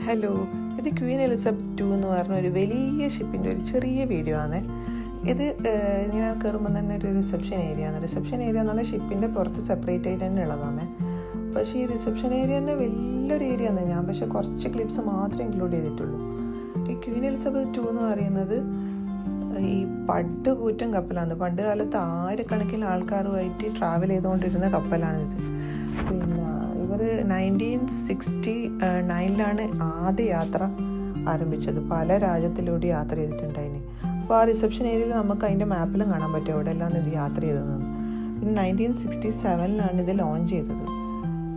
Hello, ഇത് Queen Elizabeth 2 എന്ന് പറഞ്ഞ ഒരു വലിയ ഷിപ്പിൻ്റെ ഒരു ചെറിയ വീഡിയോ ആണ്. ഇത് ഇങ്ങനെ കയറുമ്പോൾ തന്നെ ഒരു റിസപ്ഷൻ ഏരിയ ആണ്. റിസപ്ഷൻ ഏരിയ എന്ന് പറഞ്ഞാൽ ഷിപ്പിൻ്റെ പുറത്ത് സെപ്പറേറ്റ് ആയിട്ട് തന്നെ ഉള്ളതാണ്. പക്ഷേ ഈ റിസപ്ഷൻ ഏരിയ തന്നെ വലിയൊരു ഏരിയ ആണ്. ഞാൻ പക്ഷേ കുറച്ച് ക്ലിപ്സ് മാത്രമേ ഇൻക്ലൂഡ് ചെയ്തിട്ടുള്ളൂ. ഈ ക്വീൻ എലിസബത്ത് 2 എന്ന് പറയുന്നത് ഈ പടുകൂറ്റൻ കപ്പലാണ്. പണ്ട് കാലത്ത് ആയിരക്കണക്കിന് ആൾക്കാരുമായിട്ട് ട്രാവൽ ചെയ്തുകൊണ്ടിരുന്ന കപ്പലാണിത്. പിന്നെ ഇവർ 1969 ആദ്യ യാത്ര ആരംഭിച്ചത്. പല രാജ്യത്തിലൂടെ യാത്ര ചെയ്തിട്ടുണ്ടായിന്. അപ്പോൾ ആ റിസപ്ഷൻ ഏരിയയിൽ നമുക്ക് അതിൻ്റെ മാപ്പിലും കാണാൻ പറ്റും എവിടെയെല്ലാം ഇത് യാത്ര ചെയ്തതെന്ന്. പിന്നെ 1967 ഇത് ലോഞ്ച് ചെയ്തത്.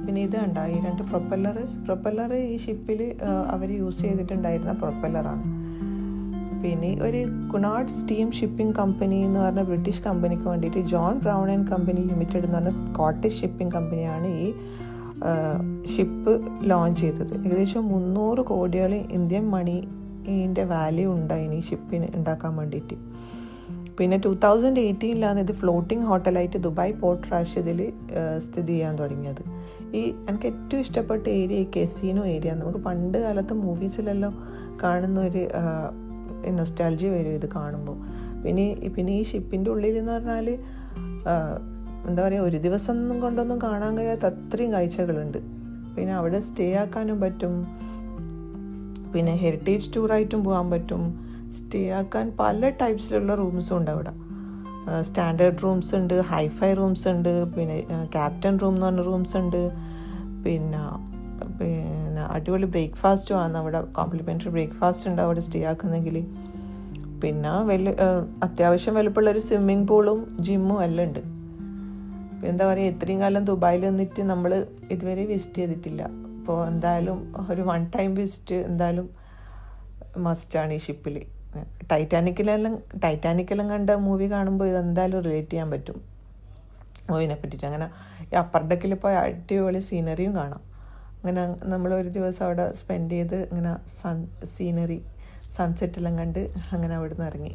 പിന്നെ ഇത് കണ്ട ഈ 2 പ്രൊപ്പല്ലർ ഈ ഷിപ്പിൽ അവർ യൂസ് ചെയ്തിട്ടുണ്ടായിരുന്ന പ്രൊപ്പല്ലറാണ്. പിന്നെ ഒരു കുണാർഡ് സ്റ്റീം ഷിപ്പിംഗ് കമ്പനി എന്ന് പറഞ്ഞ ബ്രിട്ടീഷ് കമ്പനിക്ക് വേണ്ടിയിട്ട് John brown and company limited എന്ന് പറഞ്ഞ സ്കോട്ടിഷ് ഷിപ്പിംഗ് കമ്പനിയാണ് ഈ ഷിപ്പ് ലോഞ്ച് ചെയ്തത്. ഏകദേശം 300 കോടികൾ ഇന്ത്യൻ മണീൻ്റെ വാല്യൂ ഉണ്ടായിന് ഈ ഷിപ്പിന് ഉണ്ടാക്കാൻ വേണ്ടിയിട്ട്. പിന്നെ 2018 ഇത് ഫ്ലോട്ടിംഗ് ഹോട്ടലായിട്ട് ദുബായ് പോർട്ട് റാഷിദിൽ സ്ഥിതി ചെയ്യാൻ തുടങ്ങിയത്. എനിക്ക് ഏറ്റവും ഇഷ്ടപ്പെട്ട ഏരിയ ഈ കെസീനോ ഏരിയ. നമുക്ക് പണ്ട് കാലത്ത് മൂവീസിലെല്ലാം കാണുന്ന ഒരു നൊസ്റ്റാൾജിയ വരും ഇത് കാണുമ്പോൾ. പിന്നെ ഈ ഷിപ്പിൻ്റെ ഉള്ളിൽ എന്ന് പറഞ്ഞാൽ എന്താ പറയുക, ഒരു ദിവസം കൊണ്ടൊന്നും കാണാൻ കഴിയാത്ത അത്രയും കാഴ്ചകളുണ്ട്. പിന്നെ അവിടെ സ്റ്റേ ആക്കാനും പറ്റും. പിന്നെ ഹെറിറ്റേജ് ടൂറായിട്ടും പോകാൻ പറ്റും. സ്റ്റേ ആക്കാൻ പല ടൈപ്സിലുള്ള റൂംസും ഉണ്ട് അവിടെ. സ്റ്റാൻഡേർഡ് റൂംസ് ഉണ്ട്, ഹൈഫൈ റൂംസ് ഉണ്ട്, പിന്നെ ക്യാപ്റ്റൻ റൂം എന്ന് പറഞ്ഞ റൂംസ് ഉണ്ട്. പിന്നെ അടിപൊളി ബ്രേക്ക്ഫാസ്റ്റും ആണ് അവിടെ. കോംപ്ലിമെൻ്ററി ബ്രേക്ക്ഫാസ്റ്റ് ഉണ്ട് അവിടെ സ്റ്റേ ആക്കുന്നെങ്കിൽ. പിന്നെ അത്യാവശ്യം വലുപ്പമുള്ളൊരു സ്വിമ്മിങ് പൂളും ജിമ്മും എല്ലാം ഉണ്ട്. എന്താ പറയുക, ഇത്രയും കാലം ദുബായിൽ നിന്നിട്ട് നമ്മൾ ഇതുവരെ വിസിറ്റ് ചെയ്തിട്ടില്ല. അപ്പോൾ എന്തായാലും ഒരു 1 ടൈം വിസിറ്റ് എന്തായാലും മസ്റ്റാണ് ഈ ഷിപ്പിൽ. ടൈറ്റാനിക്കെല്ലാം കണ്ട മൂവി കാണുമ്പോൾ ഇതെന്തായാലും റിലേറ്റ് ചെയ്യാൻ പറ്റും മൂവിനെ പറ്റിയിട്ട്. അങ്ങനെ ഈ അപ്പർ ഡെക്കിൽ പോയ അടിപൊളി സീനറിയും കാണാം. അങ്ങനെ നമ്മൾ ഒരു ദിവസം അവിടെ സ്പെൻഡ് ചെയ്ത് ഇങ്ങനെ സൺസെറ്റെല്ലാം കണ്ട് അങ്ങനെ അവിടെ നിന്ന് ഇറങ്ങി.